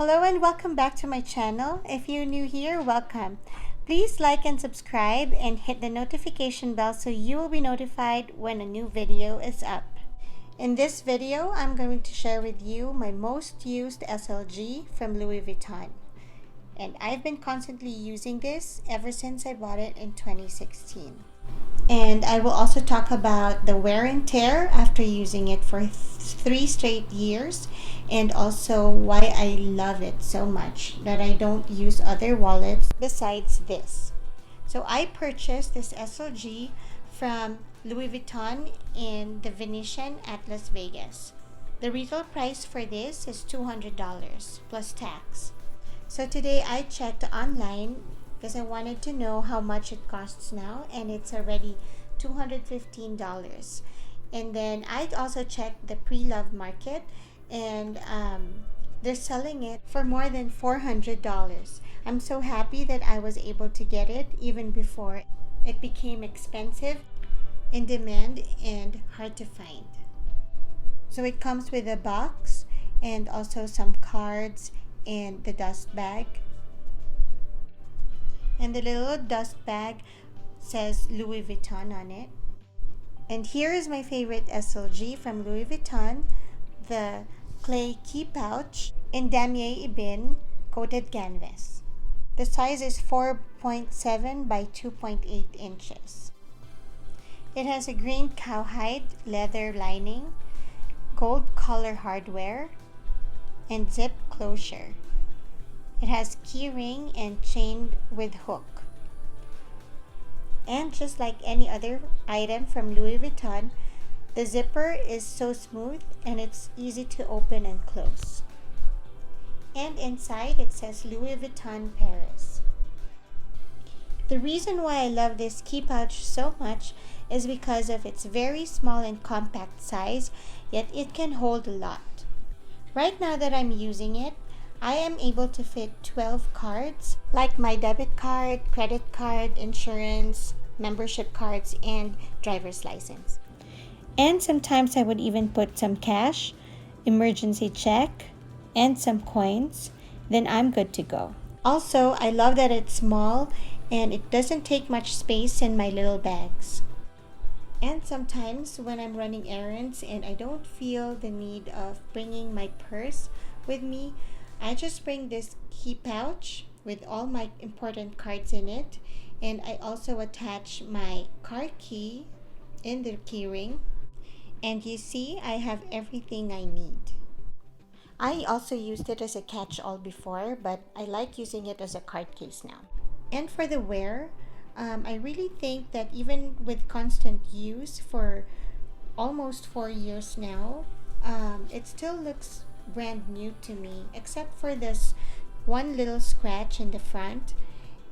Hello and welcome back to my channel. If you're new here, welcome. Please like and subscribe and hit the notification bell so you will be notified when a new video is up. In this video, I'm going to share with you my most used SLG from Louis Vuitton. And I've been constantly using this ever since I bought it in 2016. And I will also talk about the wear and tear after using it for 3 straight years, and also why I love it so much that I don't use other wallets besides this. So I purchased this SLG from Louis Vuitton in the Venetian at Las Vegas. The retail price for this is $200 plus tax. So today I checked online because I wanted to know how much it costs now, and it's already $215. And then I also checked the pre-love market, and they're selling it for more than $400. I'm so happy that I was able to get it even before it became expensive, in demand, and hard to find. So it comes with a box and also some cards and the dust bag. And the little dust bag says Louis Vuitton on it. And here is my favorite SLG from Louis Vuitton, the Cles key pouch in Damier Ebene coated canvas. The size is 4.7 by 2.8 inches. It has a green cowhide leather lining, gold color hardware, and zip closure. It has key ring and chain with hook. And just like any other item from Louis Vuitton, the zipper is so smooth and it's easy to open and close. And inside it says Louis Vuitton Paris. The reason why I love this key pouch so much is because of its very small and compact size, yet it can hold a lot. Right now that I'm using it, I am able to fit 12 cards, like my debit card, credit card, insurance, membership cards, and driver's license. And sometimes I would even put some cash, emergency check, and some coins. Then I'm good to go. Also, I love that it's small and it doesn't take much space in my little bags. And sometimes when I'm running errands and I don't feel the need of bringing my purse with me, I just bring this key pouch with all my important cards in it, and I also attach my car key in the key ring, and you see I have everything I need. I also used it as a catch-all before, but I like using it as a card case now. And for the wear, I really think that even with constant use for almost 4 years now, it still looks brand new to me, except for this one little scratch in the front.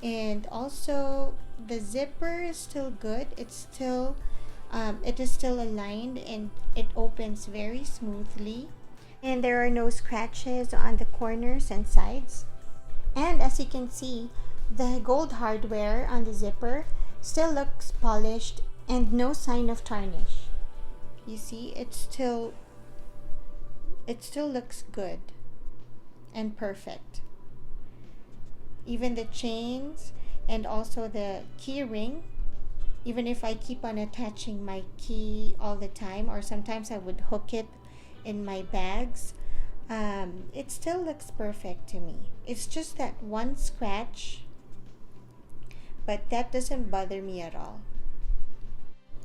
And also the zipper is still good. It is still aligned and it opens very smoothly, and there are no scratches on the corners and sides. And as you can see, the gold hardware on the zipper still looks polished and no sign of tarnish. You see, it still looks good and perfect. Even the chains and also the key ring, even if I keep on attaching my key all the time, or sometimes I would hook it in my bags, it still looks perfect to me. It's just that one scratch, but that doesn't bother me at all.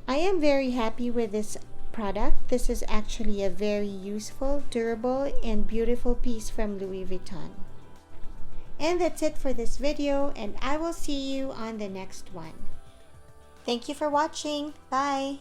I am very happy with this product. This is actually a very useful, durable, and beautiful piece from Louis Vuitton. And that's it for this video, and I will see you on the next one. Thank you for watching. Bye!